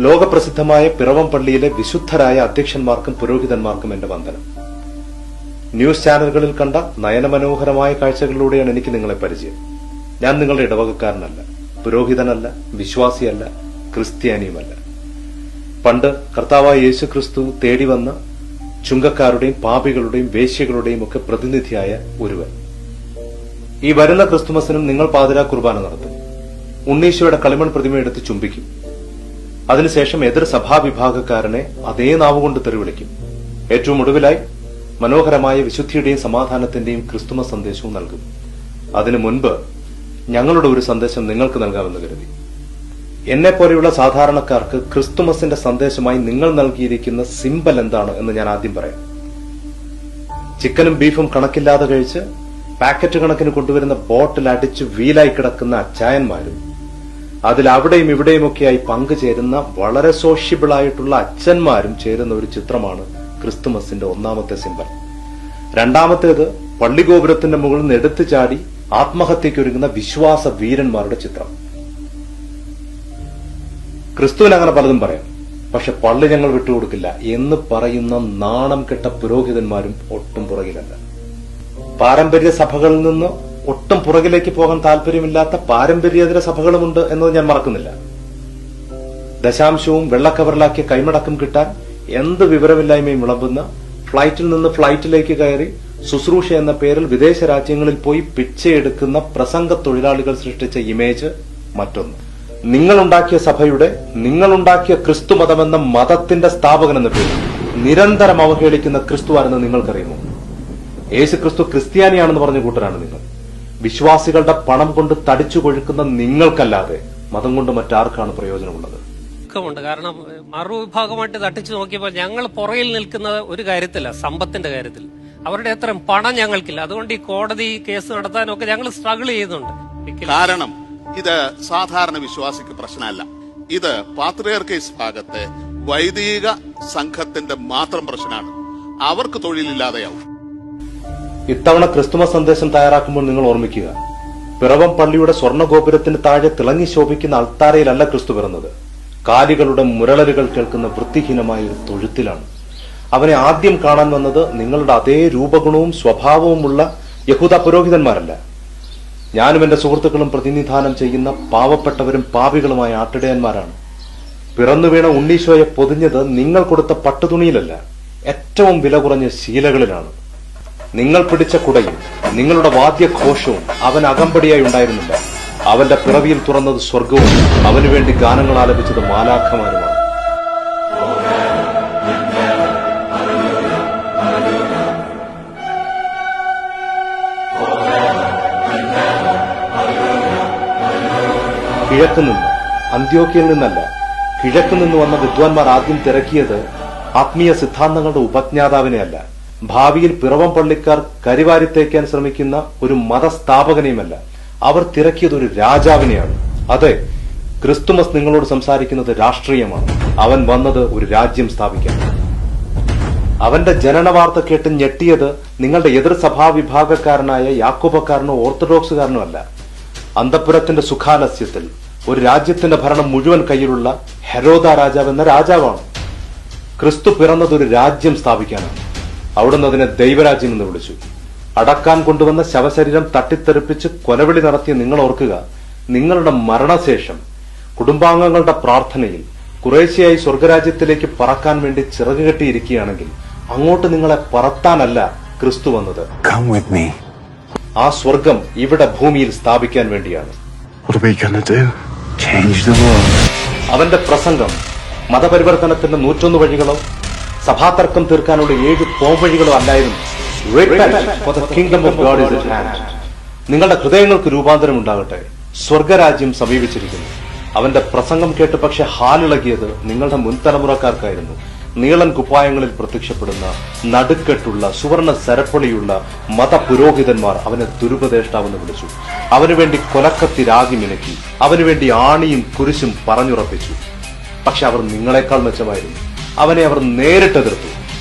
ലോകപ്രസിദ്ധമായ പിറവം പള്ളിയിലെ വിശുദ്ധരായ അധ്യക്ഷന്മാർക്കും പുരോഹിതന്മാർക്കും എന്റെ വന്ദനം. ന്യൂസ് ചാനലുകളിൽ കണ്ട നയനമനോഹരമായ കാഴ്ചകളിലൂടെയാണ് എനിക്ക് നിങ്ങളെ പരിചയം. ഞാൻ നിങ്ങളുടെ ഇടവകക്കാരനല്ല, പുരോഹിതനല്ല, വിശ്വാസിയല്ല, ക്രിസ്ത്യാനിയുമല്ല. പണ്ട് കർത്താവായ യേശു ക്രിസ്തു തേടി വന്ന ചുങ്കക്കാരുടെയും പാപികളുടെയും വേശ്യകളുടെയും ഒക്കെ പ്രതിനിധിയായ ഒരുവൻ. ഈ വരുന്ന ക്രിസ്തുമസിനും നിങ്ങൾ പാതിരാ കുർബാന നടത്തും. ഉണ്ണീശോയുടെ കളിമൺ പ്രതിമയെടുത്ത് ചുംബിക്കും. അതിനുശേഷം എതിർ സഭാവിഭാഗക്കാരനെ അതേ നാവുകൊണ്ട് തെറിവിളിക്കും. ഏറ്റവും ഒടുവിലായി മനോഹരമായ വിശുദ്ധിയുടെയും സമാധാനത്തിന്റെയും ക്രിസ്തുമസ് സന്ദേശവും നൽകും. അതിനു മുൻപ് ഞങ്ങളുടെ ഒരു സന്ദേശം നിങ്ങൾക്ക് നൽകാമെന്ന് കരുതി. എന്നെപ്പോലെയുള്ള സാധാരണക്കാർക്ക് ക്രിസ്തുമസിന്റെ സന്ദേശമായി നിങ്ങൾ നൽകിയിരിക്കുന്ന സിംബൽ എന്താണ് എന്ന് ഞാൻ ആദ്യം പറയാം. ചിക്കനും ബീഫും കണക്കില്ലാതെ കഴിച്ച് പാക്കറ്റ് കണക്കിന് കൊണ്ടുവരുന്ന ബോട്ടിൽ അടിച്ച് വീലായി കിടക്കുന്ന അച്ചായന്മാരും അതിൽ അവിടെയും ഇവിടെയുമൊക്കെയായി പങ്കുചേരുന്ന വളരെ സോഷ്യബിളായിട്ടുള്ള അച്ഛന്മാരും ചേരുന്ന ഒരു ചിത്രമാണ് ക്രിസ്തുമസിന്റെ ഒന്നാമത്തെ സിംബൽ. രണ്ടാമത്തേത് പള്ളിഗോപുരത്തിന്റെ മുകളിൽ നിന്ന് എടുത്തു ചാടി ആത്മഹത്യയ്ക്കൊരുങ്ങുന്ന വിശ്വാസ വീരന്മാരുടെ ചിത്രം. ക്രിസ്തുവിന് അങ്ങനെ പലതും പറയാം, പക്ഷെ പള്ളി ഞങ്ങൾ വിട്ടുകൊടുക്കില്ല എന്ന് പറയുന്ന നാണം കെട്ട പുരോഹിതന്മാരും ഒട്ടും പുറകിലല്ല. പാരമ്പര്യ സഭകളിൽ നിന്ന് ഒട്ടും പുറകിലേക്ക് പോകാൻ താല്പര്യമില്ലാത്ത പാരമ്പര്യേതര സഭകളുമുണ്ട് എന്നത് ഞാൻ മറക്കുന്നില്ല. ദശാംശവും വെള്ളക്കവറിലാക്കിയ കൈമടക്കം കിട്ടാൻ എന്ത് വിവരമില്ലായ്മയും വിളമ്പുന്ന, ഫ്ലൈറ്റിൽ നിന്ന് ഫ്ലൈറ്റിലേക്ക് കയറി ശുശ്രൂഷ എന്ന പേരിൽ വിദേശ രാജ്യങ്ങളിൽ പോയി പിച്ചയെടുക്കുന്ന പ്രസംഗ തൊഴിലാളികൾ സൃഷ്ടിച്ച ഇമേജ് മറ്റൊന്ന്. നിങ്ങളുണ്ടാക്കിയ സഭയുടെ, നിങ്ങളുണ്ടാക്കിയ ക്രിസ്തുമതമെന്ന മതത്തിന്റെ സ്ഥാപകൻ എന്ന പേരിൽ നിരന്തരം അവഹേളിക്കുന്ന ക്രിസ്തുവാരെന്ന് നിങ്ങൾക്കറിയുമോ? യേശു ക്രിസ്തു ക്രിസ്ത്യാനിയാണെന്ന് പറഞ്ഞ കൂട്ടരാണ് നിങ്ങൾ. വിശ്വാസികളുടെ പണം കൊണ്ട് തടിച്ചു കൊഴുക്കുന്ന നിങ്ങൾക്കല്ലാതെ മതം കൊണ്ട് മറ്റാർക്കാണ് പ്രയോജനമുള്ളത്? കാരണം മറുവിഭാഗമായിട്ട് തട്ടിച്ചു നോക്കിയപ്പോൾ ഞങ്ങൾ പുറകിൽ നിൽക്കുന്നത് ഒരു കാര്യത്തില്ല, സമ്പത്തിന്റെ കാര്യത്തിൽ. അവരുടെ അത്രയും പണം ഞങ്ങൾക്കില്ല. അതുകൊണ്ട് ഈ കോടതി കേസ് നടത്താനൊക്കെ ഞങ്ങൾ സ്ട്രഗിൾ ചെയ്യുന്നുണ്ട്. കാരണം ഇത് സാധാരണ വിശ്വാസിക്ക് പ്രശ്നമല്ല. ഇത് പാത്രിയർക്കീസ് ഭാഗത്തെ വൈദിക സംഘത്തിന്റെ മാത്രം പ്രശ്നമാണ്. അവർക്ക് തൊഴിലില്ലാതെയാവും. ഇത്തവണ ക്രിസ്തുമസ് സന്ദേശം തയ്യാറാക്കുമ്പോൾ നിങ്ങൾ ഓർമ്മിക്കുക, പിറവം പള്ളിയുടെ സ്വർണ്ണഗോപുരത്തിന് താഴെ തിളങ്ങി ശോഭിക്കുന്ന അൾത്താരയിലല്ല ക്രിസ്തു പിറന്നത്. കാലികളുടെ മുരളലുകൾ കേൾക്കുന്ന വൃത്തിഹീനമായ ഒരു തൊഴുത്തിലാണ്. അവനെ ആദ്യം കാണാൻ വന്നത് നിങ്ങളുടെ അതേ രൂപഗുണവും സ്വഭാവവുമുള്ള യഹൂദ പുരോഹിതന്മാരല്ല. ഞാനും എന്റെ സുഹൃത്തുക്കളും പ്രതിനിധാനം ചെയ്യുന്ന പാവപ്പെട്ടവരും പാപികളുമായ ആട്ടിടയന്മാരാണ്. പിറന്നു വീണ ഉണ്ണീശോയെ പൊതിഞ്ഞത് നിങ്ങൾ കൊടുത്ത പട്ടുതുണിയിലല്ല, ഏറ്റവും വില കുറഞ്ഞ ശീലകളിലാണ്. നിങ്ങൾ പിടിച്ച കുടയും നിങ്ങളുടെ വാദ്യഘോഷവും അവൻ അകമ്പടിയായി ഉണ്ടായിരുന്നില്ല. അവന്റെ പിറവിയിൽ തുറന്നത് സ്വർഗവും അവനു വേണ്ടി ഗാനങ്ങൾ ആലപിച്ചത് മാലാഖമാരുമാണ്. കിഴക്കുനിന്ന്, അന്ത്യോക്യയിൽ നിന്നല്ല, കിഴക്കുനിന്ന് വന്ന വിദ്വാൻമാർ ആദ്യം തിരക്കിയത് ആത്മീയ സിദ്ധാന്തങ്ങളുടെ ഉപജ്ഞാതാവിനെയല്ല, ഭാവിയിൽ പിറവം പള്ളിക്കാർ കരിവാരിത്തേക്കാൻ ശ്രമിക്കുന്ന ഒരു മതസ്ഥാപകനെയുമല്ല. അവർ തിരക്കിയത് ഒരു രാജാവിനെയാണ്. അതെ, ക്രിസ്തുമസ് നിങ്ങളോട് സംസാരിക്കുന്നത് രാഷ്ട്രീയമാണ്. അവൻ വന്നത് ഒരു രാജ്യം സ്ഥാപിക്കാൻ. അവന്റെ ജനന വാർത്ത കേട്ട് ഞെട്ടിയത് നിങ്ങളുടെ എതിർ സഭാവിഭാഗക്കാരനായ യാക്കോബക്കാരനോ ഓർത്തഡോക്സുകാരനോ അല്ല. അന്തഃപുരത്തിന്റെ സുഖാലസ്യത്തിൽ ഒരു രാജ്യത്തിന്റെ ഭരണം മുഴുവൻ കയ്യിലുള്ള ഹെരോദ രാജാവ് എന്ന രാജാവാണ്. ക്രിസ്തു പിറന്നത് ഒരു രാജ്യം സ്ഥാപിക്കാനാണ്. അവിടുന്ന് അതിനെ ദൈവരാജ്യം എന്ന് വിളിച്ചു. അടക്കാൻ കൊണ്ടുവന്ന ശവശരീരം തട്ടിത്തെറിപ്പിച്ച് കൊലവിളി നടത്തിയ നിങ്ങൾ ഓർക്കുക, നിങ്ങളുടെ മരണശേഷം കുടുംബാംഗങ്ങളുടെ പ്രാർത്ഥനയിൽ കുറേശ്ശെയായി സ്വർഗരാജ്യത്തിലേക്ക് പറക്കാൻ വേണ്ടി ചിറക് കെട്ടിയിരിക്കുകയാണെങ്കിൽ അങ്ങോട്ട് നിങ്ങളെ പറത്താനല്ല ക്രിസ്തു വന്നത്. ആ സ്വർഗം ഇവിടെ ഭൂമിയിൽ സ്ഥാപിക്കാൻ വേണ്ടിയാണ്. അവന്റെ പ്രസംഗം മതപരിവർത്തനത്തിന്റെ 101 വഴികളോ സഭാതർക്കം തീർക്കാനുള്ള 7 പോംവഴികളോ അല്ലായിരുന്നു. നിങ്ങളുടെ ഹൃദയങ്ങൾക്ക് രൂപാന്തരം ഉണ്ടാകട്ടെ, സ്വർഗരാജ്യം സമീപിച്ചിരിക്കുന്നു. അവന്റെ പ്രസംഗം കേട്ട് പക്ഷെ ഹാലിളകിയത് നിങ്ങളുടെ മുൻതലമുറക്കാർക്കായിരുന്നു. നീളൻ കുപ്പായങ്ങളിൽ പ്രത്യക്ഷപ്പെടുന്ന നടുക്കെട്ടുള്ള സുവർണ സരപ്പൊളിയുള്ള മതപുരോഹിതന്മാർ അവനെ ദുരുപദേഷ്ടാവെന്ന് വിളിച്ചു. അവനുവേണ്ടി കൊലക്കത്തി രാഗി മിനുക്കി, അവനുവേണ്ടി ആണിയും കുരിശും പറഞ്ഞുറപ്പിച്ചു. പക്ഷെ അവർ നിങ്ങളെക്കാൾ മെച്ചമായിരുന്നു. അവനെ അവർ നേരിട്ടെതിർത്തു.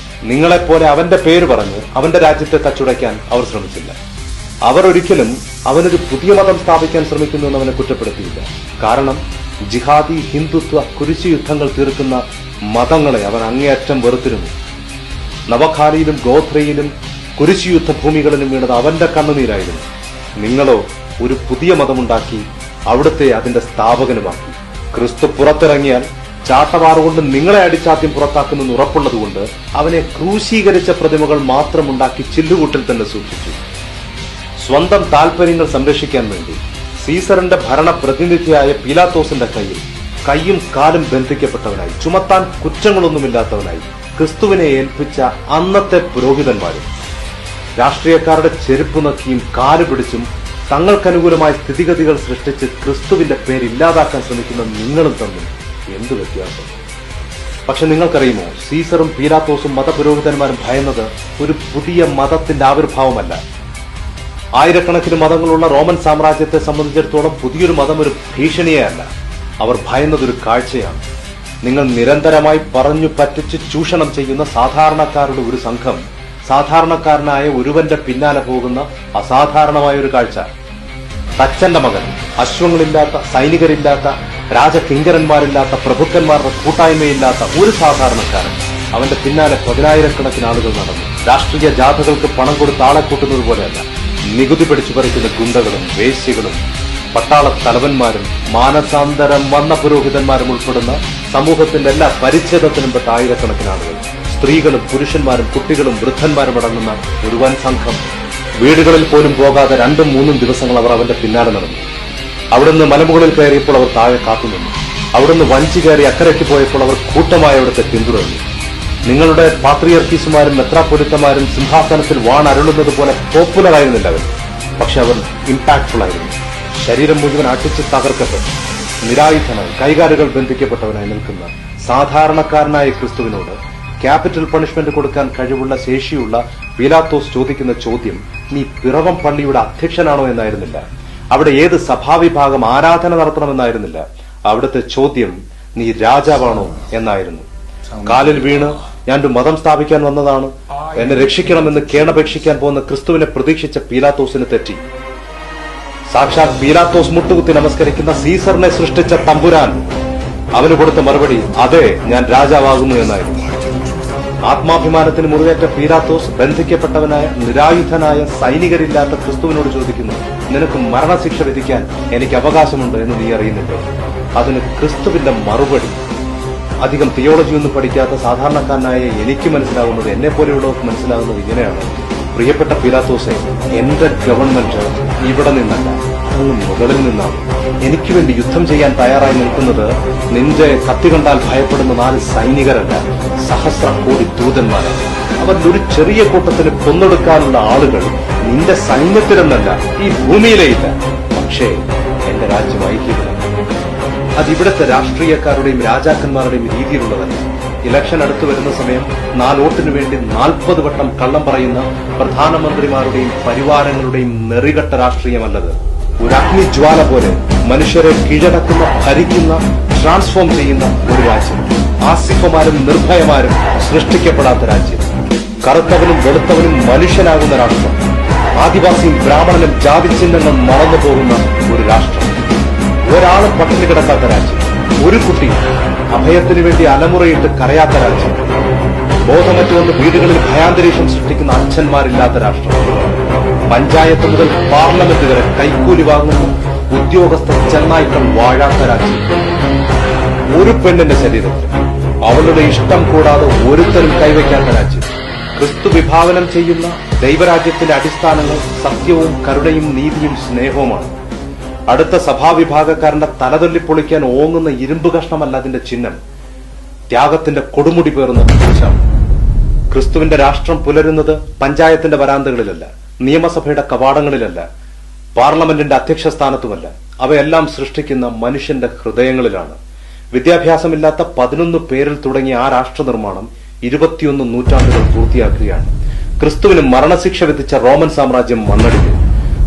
നിങ്ങളെപ്പോലെ അവന്റെ പേര് പറഞ്ഞ് അവന്റെ രാജ്യത്തെ തച്ചുടയ്ക്കാൻ അവർ ശ്രമിച്ചില്ല. അവർ ഒരിക്കലും അവനൊരു പുതിയ മതം സ്ഥാപിക്കാൻ ശ്രമിക്കുന്നു എന്ന് അവനെ കുറ്റപ്പെടുത്തിയില്ല. കാരണം ജിഹാദി, ഹിന്ദുത്വ, കുരിശു യുദ്ധങ്ങൾ തീർക്കുന്ന മതങ്ങളെ അവൻ അങ്ങേയറ്റം വെറുത്തിരുന്നു. നവഖാലിയിലും ഗോത്രയിലും കുരിശു യുദ്ധഭൂമികളിലും വീണത് അവന്റെ കണ്ണുനീരായിരുന്നു. നിങ്ങളോ ഒരു പുതിയ മതമുണ്ടാക്കി അവിടുത്തെ അതിന്റെ സ്ഥാപകനുമാക്കി. ക്രിസ്തു പുറത്തിറങ്ങിയാൽ ചാട്ടവാറുകൊണ്ട് നിങ്ങളെ അടിച്ചാദ്യം പുറത്താക്കുമെന്ന് ഉറപ്പുള്ളതുകൊണ്ട് അവനെ ക്രൂശീകരിച്ച പ്രതിമകൾ മാത്രമുണ്ടാക്കി ചില്ലുകൂട്ടിൽ തന്നെ സൂക്ഷിച്ചു. സ്വന്തം താൽപര്യങ്ങൾ സംരക്ഷിക്കാൻ വേണ്ടി സീസറിന്റെ ഭരണപ്രതിനിധിയായ പീലാത്തോസിന്റെ കൈയും കാലും ബന്ധിക്കപ്പെട്ടവനായി, ചുമത്താൻ കുറ്റങ്ങളൊന്നുമില്ലാത്തവനായി ക്രിസ്തുവിനെ ഏൽപ്പിച്ച അന്നത്തെ പുരോഹിതന്മാരും രാഷ്ട്രീയക്കാരുടെ ചെരുപ്പ് നക്കിയും കാല് പിടിച്ചും തങ്ങൾക്കനുകൂലമായ സ്ഥിതിഗതികൾ സൃഷ്ടിച്ച് ക്രിസ്തുവിന്റെ പേര് ഇല്ലാതാക്കാൻ ശ്രമിക്കുന്ന നിങ്ങളും തമ്മിൽ എന്തു വ്യത്യാസം? പക്ഷെ നിങ്ങൾക്കറിയുമോ, സീസറും പീലാത്തോസും മതപുരോഹിതന്മാരും ഭയന്നത് ഒരു പുതിയ മതത്തിന്റെ ആവിർഭാവമല്ല. ആയിരക്കണക്കിന് മതങ്ങളുള്ള റോമൻ സാമ്രാജ്യത്തെ സംബന്ധിച്ചിടത്തോളം പുതിയൊരു മതം ഒരു ഭീഷണിയേ അല്ല. അവർ ഭയന്നതൊരു കാഴ്ചയാണ്. നിങ്ങൾ നിരന്തരമായി പറഞ്ഞു പറ്റിച്ച് ചൂഷണം ചെയ്യുന്ന സാധാരണക്കാരുടെ ഒരു സംഘം സാധാരണക്കാരനായ ഒരുവന്റെ പിന്നാലെ പോകുന്ന അസാധാരണമായ ഒരു കാഴ്ച. തച്ചന്റെ മകൻ, അശ്വങ്ങളില്ലാത്ത, സൈനികരില്ലാത്ത, രാജകിങ്കരന്മാരില്ലാത്ത, പ്രഭുക്കന്മാരുടെ കൂട്ടായ്മയില്ലാത്ത ഒരു സാധാരണക്കാരൻ, അവന്റെ പിന്നാലെ 10,000-കണക്കിന് ആളുകൾ നടന്നു. രാഷ്ട്രീയ ജാഥകൾക്ക് പണം കൊടുത്ത് ആളെ കൂട്ടുന്നത് പോലെയല്ല. നികുതി പിടിച്ചു പറിക്കുന്ന ഗുണ്ടകളും വേശ്യകളും പട്ടാള തലവന്മാരും മാനസാന്തരം വന്ന പുരോഹിതന്മാരും ഉൾപ്പെടുന്ന സമൂഹത്തിന്റെ എല്ലാ പരിച്ഛേദത്തിനും പെട്ട ആയിരക്കണക്കിന് ആളുകൾ, സ്ത്രീകളും പുരുഷന്മാരും കുട്ടികളും വൃദ്ധന്മാരും അടങ്ങുന്ന ഒരു വൻ സംഘം. വീടുകളിൽ പോലും പോകാതെ 2-3 ദിവസങ്ങൾ അവർ അവന്റെ പിന്നാലെ നടന്നു. അവിടുന്ന് മലമുകളിൽ കയറിയപ്പോൾ അവർ താഴെ കാത്തുനിന്നു. അവിടുന്ന് വഞ്ചി കയറി അക്കരയ്ക്ക് പോയപ്പോൾ അവർ കൂട്ടമായി അവിടുത്തെ പിന്തുടർന്നു. നിങ്ങളുടെ പാത്രിയർക്കീസുമാരും മെത്രാപ്പൊലിത്തമാരും സിംഹാസനത്തിൽ വാണരുളുന്നത് പോലെ പോപ്പുലർ ആയിരുന്നില്ല അവർ. പക്ഷെ അവർ ഇമ്പാക്ട്ഫുൾ ആയിരുന്നു. ശരീരം മുഴുവൻ അടിച്ച് തകർക്കപ്പെട്ടു നിരായുധനായി, കൈകാലുകൾ ബന്ധിക്കപ്പെട്ടവനായി നിൽക്കുന്ന സാധാരണക്കാരനായ ക്രിസ്തുവിനോട് ക്യാപിറ്റൽ പണിഷ്മെന്റ് കൊടുക്കാൻ കഴിവുള്ള ശേഷിയുള്ള പീലാത്തോസ് ചോദിക്കുന്ന ചോദ്യം, നീ പിറവം പള്ളിയുടെ അധ്യക്ഷനാണോ എന്നായിരുന്നില്ല. അവിടെ ഏത് സഭാവിഭാഗം ആരാധന നടത്തണമെന്നായിരുന്നില്ല. അവിടുത്തെ ചോദ്യം, നീ രാജാവാണോ എന്നായിരുന്നു. കാലിൽ വീണ് ഞാൻ ഒരു മതം സ്ഥാപിക്കാൻ വന്നതാണ്, എന്നെ രക്ഷിക്കണമെന്ന് കേണപേക്ഷിക്കാൻ പോകുന്ന ക്രിസ്തുവിനെ പ്രതീക്ഷിച്ച പീലാത്തോസിന് തെറ്റി. സാക്ഷാൽ പീലാത്തോസ് മുട്ടുകുത്തി നമസ്കരിക്കുന്ന സീസറിനെ സൃഷ്ടിച്ച തമ്പുരാൻ അവന് കൊടുത്ത മറുപടി, അതെ, ഞാൻ രാജാവാകുന്നു എന്നായിരുന്നു. ആത്മാഭിമാനത്തിന് മുറിവേറ്റ പീലാത്തോസ് ബന്ധിക്കപ്പെട്ടവനായ, നിരായുധനായ, സൈനികരില്ലാത്ത ക്രിസ്തുവിനോട് ചോദിക്കുന്നു, നിനക്ക് മരണശിക്ഷ വിധിക്കാൻ എനിക്ക് അവകാശമുണ്ട് എന്ന് നീ അറിയുന്നുണ്ടോ? അതിന് ക്രിസ്തുവിന്റെ മറുപടി അധികം തിയോളജിയൊന്നും പഠിക്കാത്ത സാധാരണക്കാരനായ എനിക്ക് മനസ്സിലാകുന്നത്, എന്നെ പോലെയുള്ളവർക്ക് മനസ്സിലാകുന്നത് ഇങ്ങനെയാണ്. പ്രിയപ്പെട്ട പീലാത്തോസെ, എന്റെ ഗവൺമെന്റ് ഇവിടെ നിന്നല്ല, അങ്ങ് മുകളിൽ നിന്നാണ്. എനിക്ക് വേണ്ടി യുദ്ധം ചെയ്യാൻ തയ്യാറായി നിൽക്കുന്നത് നിന്റെ കത്തി കണ്ടാൽ ഭയപ്പെടുന്ന 4 സൈനികരല്ല, സഹസ്രകോടി ദൂതന്മാരാണ്. അവരിൽ ഒരു ചെറിയ കൂട്ടത്തിന് കൊന്നൊടുക്കാനുള്ള ആളുകൾ നിന്റെ സൈന്യത്തിലെന്നല്ല, ഈ ഭൂമിയിലേ ഇല്ല. പക്ഷേ എന്റെ രാജ്യം ഐക്യമില്ല. അതിവിടുത്തെ രാഷ്ട്രീയക്കാരുടെയും രാജാക്കന്മാരുടെയും രീതിയിലുള്ളതല്ല. ഇലക്ഷൻ അടുത്തു വരുന്ന സമയം 4 വോട്ടിനു വേണ്ടി 40 വട്ടം കള്ളം പറയുന്ന പ്രധാനമന്ത്രിമാരുടെയും പരിവാരങ്ങളുടെയും നെറികെട്ട രാഷ്ട്രീയമല്ലത്. ഒരു അഗ്നിജ്വാല പോലെ മനുഷ്യരെ കീഴടക്കുന്ന, ഭരിക്കുന്ന, ട്രാൻസ്ഫോം ചെയ്യുന്ന ഒരു രാജ്യം. ആസിഫമാരും നിർഭയമാരും സൃഷ്ടിക്കപ്പെടാത്ത രാജ്യം. കറുത്തവനും വെളുത്തവനും മനുഷ്യനാകുന്ന രാഷ്ട്രം. ആദിവാസിയും ബ്രാഹ്മണനും ജാതിചിഹ്നങ്ങൾ മറന്നു പോകുന്ന ഒരു രാഷ്ട്രം. ഒരാളും പട്ടിണി കിടക്കാത്ത രാജ്യം. ഒരു കുട്ടി അഭയത്തിനു വേണ്ടി അലമുറയിട്ട് കരയാത്ത രാജ്യം. ബോധമറ്റുകൊണ്ട് വീടുകളിൽ ഭയാന്തരീക്ഷം സൃഷ്ടിക്കുന്ന അച്ഛന്മാരില്ലാത്ത രാഷ്ട്രം. പഞ്ചായത്ത് മുതൽ പാർലമെന്റ് വരെ കൈക്കൂലി വാങ്ങുന്ന ഉദ്യോഗസ്ഥ ചെന്നായ്ക്കൾ വാഴാത്ത രാജ്യം. ഒരു പെണ്ണിന്റെ ശരീരത്തിൽ അവളുടെ ഇഷ്ടം കൂടാതെ ഒരുത്തരും കൈവയ്ക്കാത്ത രാജ്യം. ക്രിസ്തു വിഭാവനം ചെയ്യുന്ന ദൈവരാജ്യത്തിന്റെ അടിസ്ഥാനങ്ങൾ സത്യവും കരുണയും നീതിയും സ്നേഹവുമാണ്. അടുത്ത സഭാവിഭാഗക്കാരന്റെ തലതല്ലിപ്പൊളിക്കാൻ ഓങ്ങുന്ന ഇരുമ്പ് കഷ്ണമല്ല അതിന്റെ ചിഹ്നം, ത്യാഗത്തിന്റെ കൊടുമുടി പേറുന്ന കുരിശാണ്. ക്രിസ്തുവിന്റെ രാഷ്ട്രം പുലരുന്നത് പഞ്ചായത്തിന്റെ വരാന്തകളിലല്ല, നിയമസഭയുടെ കവാടങ്ങളിലല്ല, പാർലമെന്റിന്റെ അധ്യക്ഷ സ്ഥാനത്തുമല്ല. അവയെല്ലാം സൃഷ്ടിക്കുന്ന മനുഷ്യന്റെ ഹൃദയങ്ങളിലാണ്. വിദ്യാഭ്യാസമില്ലാത്ത 11 പേരിൽ തുടങ്ങിയ ആ രാഷ്ട്ര നിർമ്മാണം 21 നൂറ്റാണ്ടുകൾ പൂർത്തിയാക്കുകയാണ്. ക്രിസ്തുവിന് മരണശിക്ഷ വിധിച്ച റോമൻ സാമ്രാജ്യം മണ്ണടിഞ്ഞു.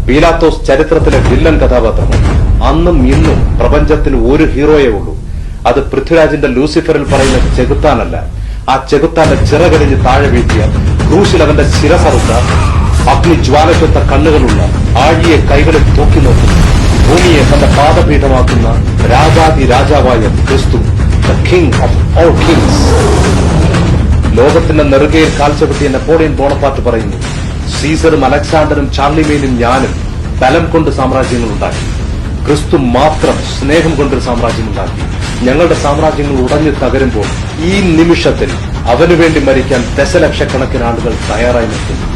പീലാത്തോസ് ചരിത്രത്തിലെ വില്ലൻ കഥാപാത്രമാണ്. അന്നും ഇന്നും പ്രപഞ്ചത്തിൽ ഒരു ഹീറോയേ ഉള്ളൂ. അത് പൃഥ്വിരാജിന്റെ ലൂസിഫറിൽ പറയുന്ന ചെകുത്താനല്ല. ആ ചെകുത്താന്റെ ചിറകടിഞ്ഞ് താഴെ വീഴ്ത്തിയ, ക്രൂശിൽ അവന്റെ ശിരസറുത്ത, അഗ്നിജ്വാലക്കൊത്ത കണ്ണുകളുള്ള ആഴിയെ കൈകളിൽ തൂക്കി നോക്കുന്നു ഭൂമിയെ തന്റെ പാദപീഠമാക്കുന്ന രാജാതി രാജാവായ ക്രിസ്തു, the king of all Kings. ലോകത്തിന്റെ നെറുകയിൽ കാൽച്ചവിട്ടിയ നെപ്പോളിയൻ ബോണപ്പാർട്ട് പറയുന്നു, സീസറും അലക്സാണ്ടറും ചാർലിമേനും ഞാനും ബലം കൊണ്ട് സാമ്രാജ്യങ്ങൾ ഉണ്ടാക്കി, ക്രിസ്തു മാത്രം സ്നേഹം കൊണ്ടൊരു സാമ്രാജ്യം ഉണ്ടാക്കി. ഞങ്ങളുടെ സാമ്രാജ്യങ്ങൾ ഉടഞ്ഞു തകരുമ്പോൾ ഈ നിമിഷത്തിൽ അവനു വേണ്ടി മരിക്കാൻ ദശലക്ഷക്കണക്കിന് ആളുകൾ തയ്യാറായി നിൽക്കുന്നു.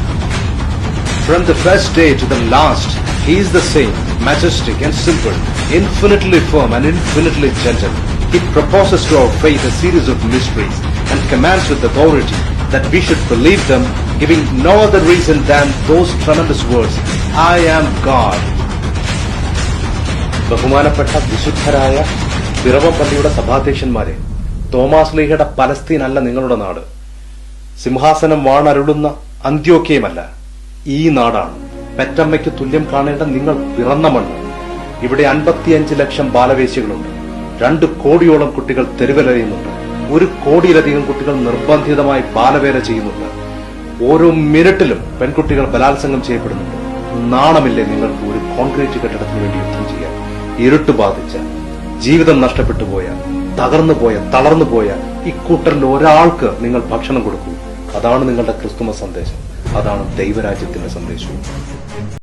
From the first day to the last, he is the same, majestic and simple, infinitely firm and infinitely gentle. He proposes to our faith a series of mysteries and commands with authority that we should believe them, giving no other reason than those tremendous words, I am God. ബഹുമാനപ്പെട്ട വിശുദ്ധരായ പിറവം പള്ളിയുടെ സഭാധ്യക്ഷന്മാരെ, Thomas ലീഹയുടെ Palestine അല്ല നിങ്ങളുടെ നാട്, സിംഹാസനം വാണരുളുന്ന അന്ത്യോക്യമല്ല, ഈ നാടാണ്. പെറ്റമ്മയ്ക്ക് തുല്യം കാണേണ്ട നിങ്ങൾ പിറന്ന മണ്ണ്. ഇവിടെ 55 ലക്ഷം ബാലവേശ്യകളുണ്ട്. 2 കോടിയോളം കുട്ടികൾ തെരുവിലറിയുന്നുണ്ട്. 1 കോടിയിലധികം കുട്ടികൾ നിർബന്ധിതമായി ബാലവേല ചെയ്യുന്നുണ്ട്. ഓരോ മിനിറ്റിലും പെൺകുട്ടികൾ ബലാത്സംഗം ചെയ്യപ്പെടുന്നുണ്ട്. നാണമില്ലേ നിങ്ങൾക്ക് ഒരു കോൺക്രീറ്റ് കെട്ടിടത്തിന് വേണ്ടി യുദ്ധം ചെയ്യാൻ? ഇരുട്ട് ബാധിച്ച, ജീവിതം നഷ്ടപ്പെട്ടു പോയ, തകർന്നുപോയ, തളർന്നുപോയ ഇക്കൂട്ടരിൽ ഒരാൾക്ക് നിങ്ങൾ ഭക്ഷണം കൊടുക്കൂ. അതാണ് നിങ്ങളുടെ ക്രിസ്തുമസ് സന്ദേശം. അതാണ് ദൈവരാജ്യത്തിന്റെ സന്ദേശവും.